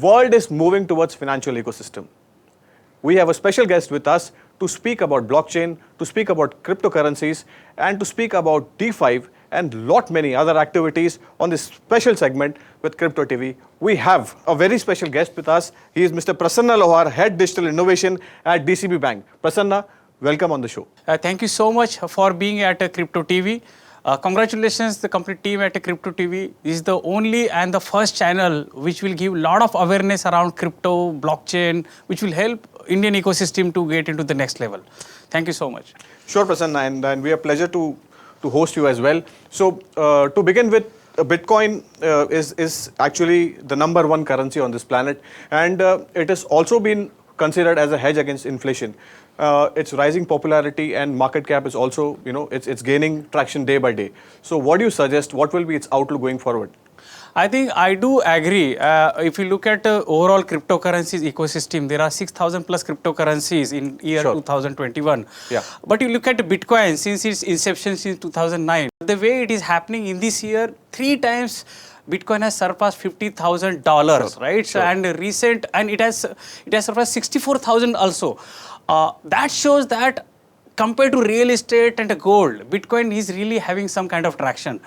world is moving towards financial ecosystem. We have a special guest with us to speak about blockchain, to speak about cryptocurrencies, and to speak about DeFi and lot many other activities on this special segment with Crypto TV. We have a very special guest with us. He is Mr. Prasanna Lohar, Head Digital Innovation at DCB Bank. Prasanna, welcome on the show. Thank you so much for being at Crypto TV. Congratulations, the complete team at Crypto TV. This is the only and the first channel which will give a lot of awareness around crypto, blockchain, which will help Indian ecosystem to get into the next level. Thank you so much. Sure, Prasanna, and we are pleasure to host you as well. So, to begin with, Bitcoin is actually the #1 currency on this planet, and it has also been considered as a hedge against inflation. Its rising popularity and market cap is also, it's gaining traction day by day. So what do you suggest? What will be its outlook going forward? I think I do agree. If you look at overall cryptocurrencies ecosystem, there are 6,000 plus cryptocurrencies in year 2021. Yeah. But you look at Bitcoin since its inception since 2009, the way it is happening in this year, 3 times Bitcoin has surpassed $50,000, right? Sure. And it has surpassed 64,000 also. That shows that compared to real estate and gold, Bitcoin is really having some kind of traction.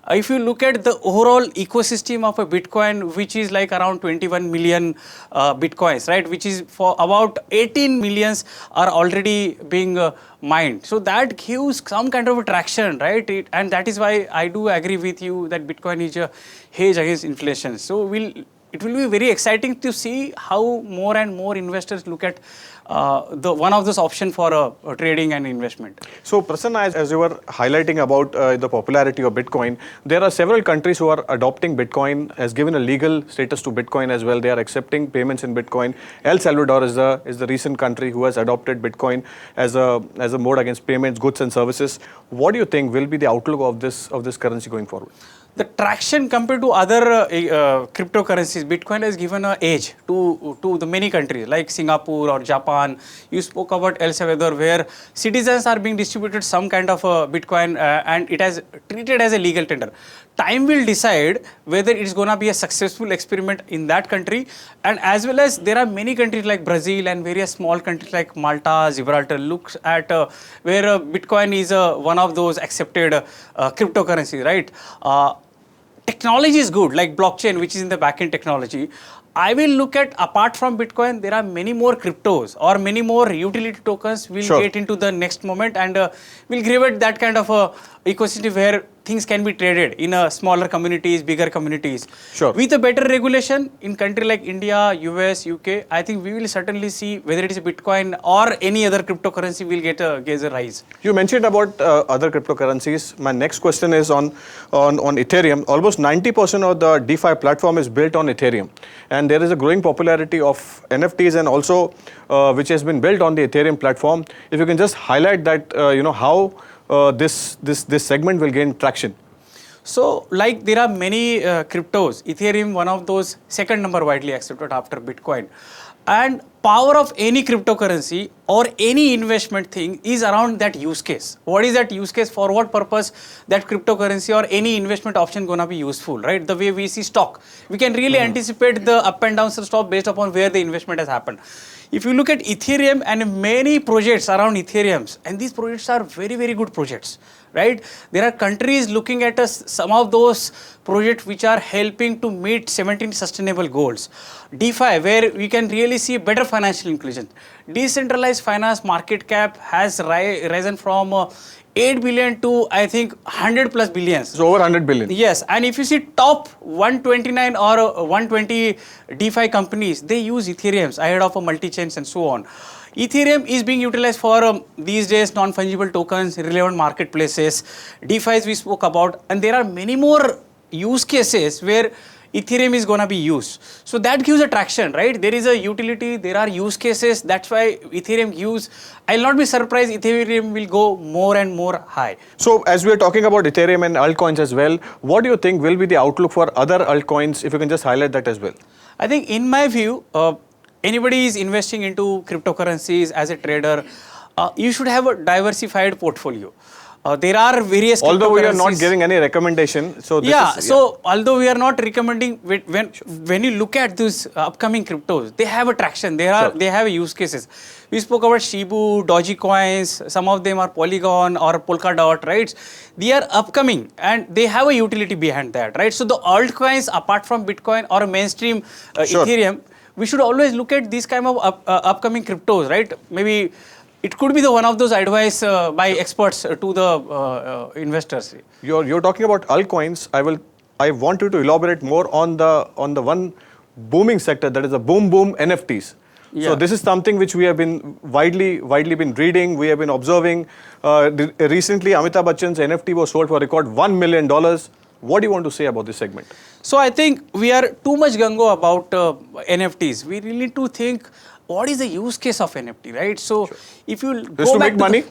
If you look at the overall ecosystem of a Bitcoin, which is like around 21 million Bitcoins, right? Which is for about 18 millions are already being mined. So that gives some kind of a traction, right? And that is why I do agree with you that Bitcoin is a hedge against inflation. So it will be very exciting to see how more and more investors look at one of those options for trading and investment. So, Prasanna, as you were highlighting about the popularity of Bitcoin, there are several countries who are adopting Bitcoin, has given a legal status to Bitcoin as well. They are accepting payments in Bitcoin. El Salvador is the recent country who has adopted Bitcoin as a mode against payments, goods and services. What do you think will be the outlook of this currency going forward? The traction compared to other cryptocurrencies, Bitcoin has given an edge to the many countries like Singapore or Japan. You spoke about El Salvador, where citizens are being distributed some kind of Bitcoin and it has treated as a legal tender. Time will decide whether it is going to be a successful experiment in that country, and as well as there are many countries like Brazil and various small countries like Malta, Gibraltar looks at where Bitcoin is one of those accepted cryptocurrencies, right? Technology is good, like blockchain, which is in the backend technology. I will look at, apart from Bitcoin, there are many more cryptos or many more utility tokens will get into the next moment, and will create that kind of a ecosystem where things can be traded in smaller communities, bigger communities. Sure. With a better regulation in country like India, US, UK, I think we will certainly see whether it is a Bitcoin or any other cryptocurrency will get a rise. You mentioned about other cryptocurrencies. My next question is on Ethereum. Almost 90% of the DeFi platform is built on Ethereum, and there is a growing popularity of NFTs and also which has been built on the Ethereum platform. If you can just highlight that, how this segment will gain traction. So, like there are many cryptos, Ethereum one of those second number widely accepted after Bitcoin. And power of any cryptocurrency or any investment thing is around that use case. What is that use case? For what purpose that cryptocurrency or any investment option gonna be useful, right? The way we see stock, we can really anticipate the up and downs of stock based upon where the investment has happened. If you look at Ethereum and many projects around Ethereum, and these projects are very, very good projects, right? There are countries looking at some of those projects which are helping to meet 17 sustainable goals. DeFi, where we can really see better financial inclusion. Decentralized finance market cap has risen from 8 billion to, I think, 100 plus billions. So over 100 billion. Yes, and if you see top 129 or 120 DeFi companies, they use Ethereum ahead of a multi-chains and so on. Ethereum is being utilized for these days non-fungible tokens, relevant marketplaces, DeFis we spoke about, and there are many more use cases where Ethereum is going to be used. So that gives a traction, right? There is a utility, there are use cases. That's why Ethereum gives. I'll not be surprised Ethereum will go more and more high. So as we are talking about Ethereum and altcoins as well, what do you think will be the outlook for other altcoins? If you can just highlight that as well. I think in my view, anybody is investing into cryptocurrencies as a trader, you should have a diversified portfolio. There are various Although we are not cryptocurrencies. giving any recommendation, so this Yeah, is, so although we are not recommending, when you look at these upcoming cryptos, they have a traction. They have use cases. We spoke about Shibu, Doji coins. Some of them are Polygon or Polkadot, right? They are upcoming and they have a utility behind that, right? So the altcoins, apart from Bitcoin or mainstream Ethereum, we should always look at these kind of upcoming cryptos, right? Maybe it could be the one of those advice by experts to the investors. You're talking about altcoins. I want you to elaborate more on the one booming sector, that is the boom NFTs. Yeah. So this is something which we have been widely been reading. We have been observing. Recently, Amitabh Bachchan's NFT was sold for a record $1 million. What do you want to say about this segment? So I think we are too much gung-ho about NFTs. We really need to think what is the use case of NFT, right? So if you Just go to back make money?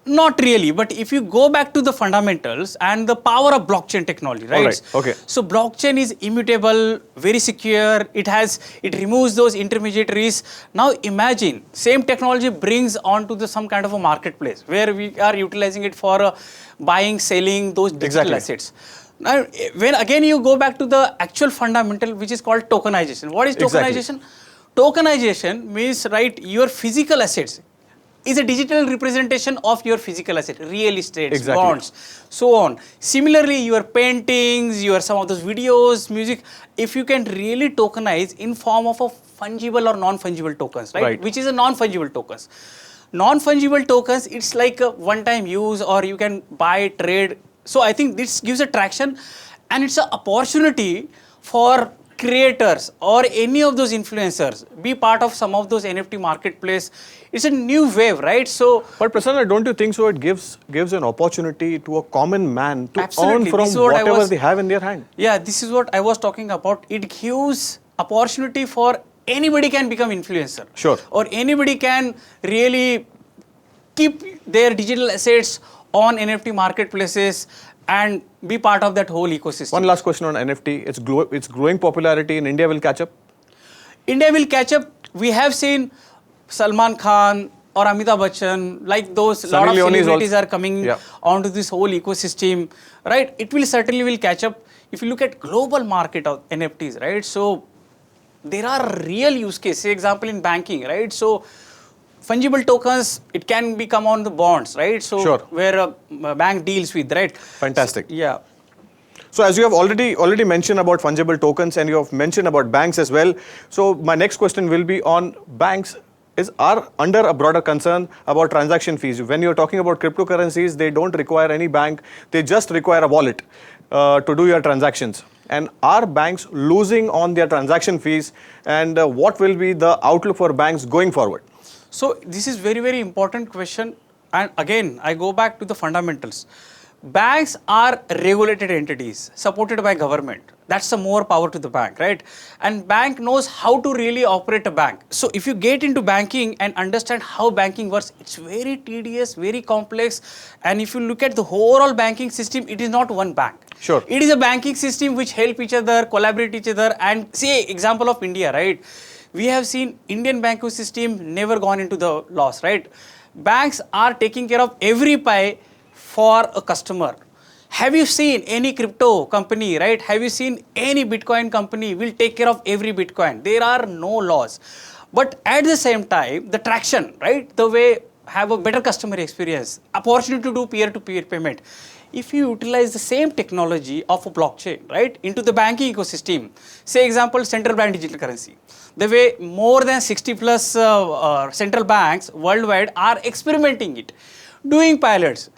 not really, but if you go back to the fundamentals and the power of blockchain technology, right? All right, okay. So blockchain is immutable, very secure. It removes those intermediaries. Now imagine same technology brings onto some kind of a marketplace where we are utilizing it for buying, selling those digital Exactly. assets. Now, when again you go back to the actual fundamental, which is called tokenization. What is Exactly. tokenization? Tokenization means, right, your physical assets is a digital representation of your physical asset, real estate, Exactly. bonds, so on. Similarly, your paintings, your some of those videos, music, if you can really tokenize in form of a fungible or non-fungible tokens, right? Right. Which is a non-fungible tokens. Non-fungible tokens, it's like a one-time use or you can buy, trade. So I think this gives a traction and it's an opportunity for creators or any of those influencers be part of some of those NFT marketplace. It's a new wave, right? So But Prasanna, don't you think so? It gives an opportunity to a common man to Absolutely. earn from This is what I whatever was- they have in their hand. yeah, this is what I was talking about. It gives opportunity for anybody can become influencer. Sure. Or anybody can really keep their digital assets on NFT marketplaces and be part of that whole ecosystem. One last question on NFT. Its growing popularity in India will catch up. India will catch up. We have seen Salman Khan or Amitabh Bachchan, like those Sunny lot of Leone is celebrities also- are coming Yeah. onto this whole ecosystem, right? It will certainly will catch up. If you look at global market of NFTs, right? So there are real use cases. Say example in banking, right? So fungible tokens, it can become on the bonds, right? So Sure. where a bank deals with, right? Fantastic. Yeah. So as you have already mentioned about fungible tokens and you have mentioned about banks as well. So my next question will be on banks are under a broader concern about transaction fees. When you're talking about cryptocurrencies, they don't require any bank. They just require a wallet to do your transactions. And are banks losing on their transaction fees? And what will be the outlook for banks going forward? So this is very, very important question. And again, I go back to the fundamentals. Banks are regulated entities supported by government. That's the more power to the bank, right? And bank knows how to really operate a bank. So if you get into banking and understand how banking works, it's very tedious, very complex. And if you look at the overall banking system, it is not one bank. Sure. It is a banking system which help each other, collaborate each other. And say example of India, right? We have seen Indian banking system never gone into the loss, right? Banks are taking care of every pie for a customer. Have you seen any crypto company, right? Have you seen any Bitcoin company will take care of every Bitcoin? There are no laws. But at the same time, the traction, right? The way have a better customer experience, opportunity to do peer-to-peer payment. If you utilize the same technology of a blockchain, right, into the banking ecosystem, say example, central bank digital currency, the way more than 60 plus central banks worldwide are experimenting it, doing pilots.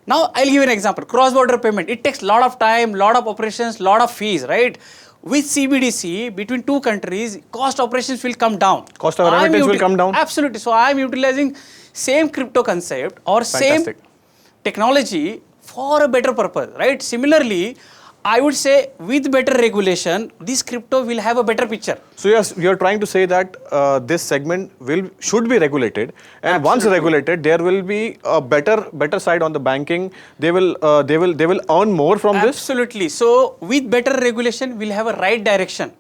Now, I'll give you an example, cross-border payment. It takes a lot of time, lot of operations, lot of fees, right? With CBDC, between two countries, cost operations will come down. Cost of remittance will come down? Absolutely. So, I am utilizing same crypto concept or Fantastic. same technology for a better purpose, right? Similarly, I would say with better regulation, this crypto will have a better picture. So yes, you're trying to say that this segment should be regulated, and once regulated, there will be a better side on the banking. They will earn more from this. Absolutely. So with better regulation, we'll have a right direction.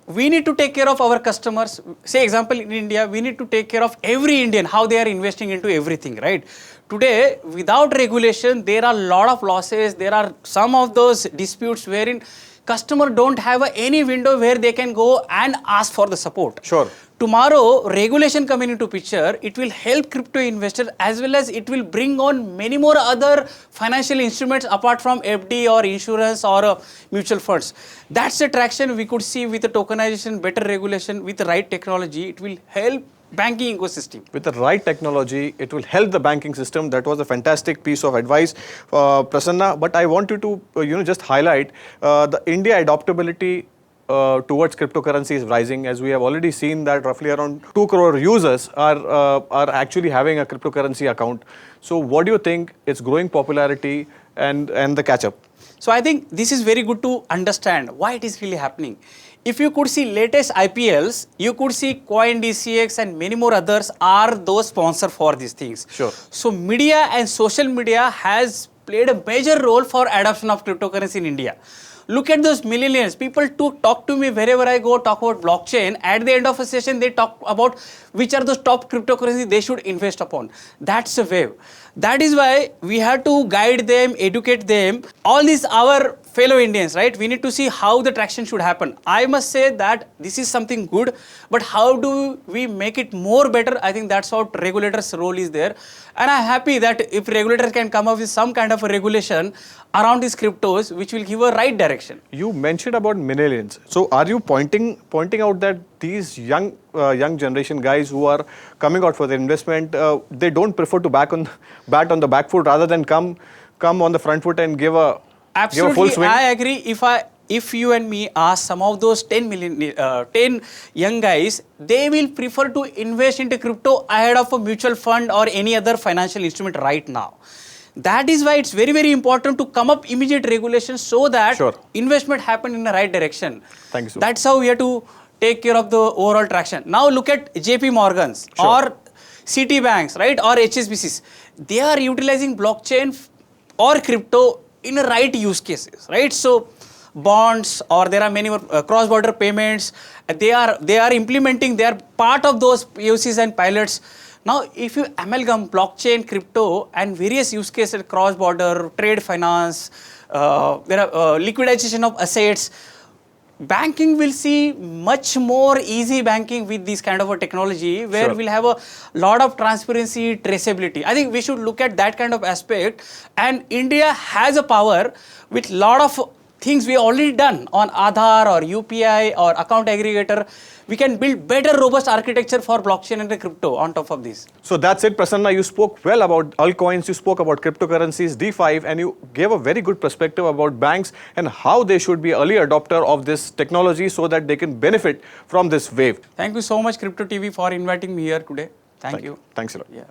we need to take care of our customers. Say example in India, we need to take care of every Indian, how they are investing into everything, right? Today, without regulation, there are a lot of losses. There are some of those disputes wherein customer don't have any window where they can go and ask for the support. Sure. Tomorrow, regulation coming into picture, it will help crypto investors as well as it will bring on many more other financial instruments apart from FD or insurance or mutual funds. That's the traction we could see with the tokenization, better regulation, with the right technology. It will help banking ecosystem. With the right technology, it will help the banking system. That was a fantastic piece of advice, Prasanna. But I want you to, just highlight the India adoptability towards cryptocurrency is rising, as we have already seen that roughly around 2 crore users are actually having a cryptocurrency account. So what do you think its growing popularity and the catch-up? So I think this is very good to understand why it is really happening. If you could see latest IPLs, you could see CoinDCX and many more others are those sponsors for these things. Sure. So media and social media has played a major role for adoption of cryptocurrency in India. Look at those millennials. People talk to me wherever I go, talk about blockchain. At the end of a session, they talk about which are those top cryptocurrencies they should invest upon. That's a wave. That is why we have to guide them, educate them. All these our fellow Indians, right? We need to see how the traction should happen. I must say that this is something good, but how do we make it more better? I think that's what regulators' role is there. And I'm happy that if regulators can come up with some kind of a regulation around these cryptos, which will give a right direction. You mentioned about millennials. So are you pointing out that these young generation guys who are coming out for their investment, they don't prefer to bat on the back foot rather than come on the front foot and give a full swing? I agree. If you and me ask some of those 10 young guys, they will prefer to invest into crypto ahead of a mutual fund or any other financial instrument right now. That is why it's very, very important to come up immediate regulations so that Sure. investment happen in the right direction. Thank you, sir. That's how we have to take care of the overall traction. Now look at JP Morgans Sure. or Citibanks, right, or HSBCs. They are utilizing blockchain or crypto in the right use cases, right? So bonds, or there are many more cross-border payments. They are implementing. They are part of those POCs and pilots. Now, if you amalgam blockchain, crypto, and various use cases, cross-border, trade finance, there are liquidation of assets, banking will see much more easy banking with this kind of a technology where Sure. we'll have a lot of transparency, traceability. I think we should look at that kind of aspect. And India has a power with lot of things we already done on Aadhaar or UPI or account aggregator. We can build better robust architecture for blockchain and the crypto on top of this. So that's it, Prasanna. You spoke well about altcoins, you spoke about cryptocurrencies, DeFi, and you gave a very good perspective about banks and how they should be early adopter of this technology so that they can benefit from this wave. Thank you so much, Crypto TV, for inviting me here today. Thank you. Thanks a lot. Yeah.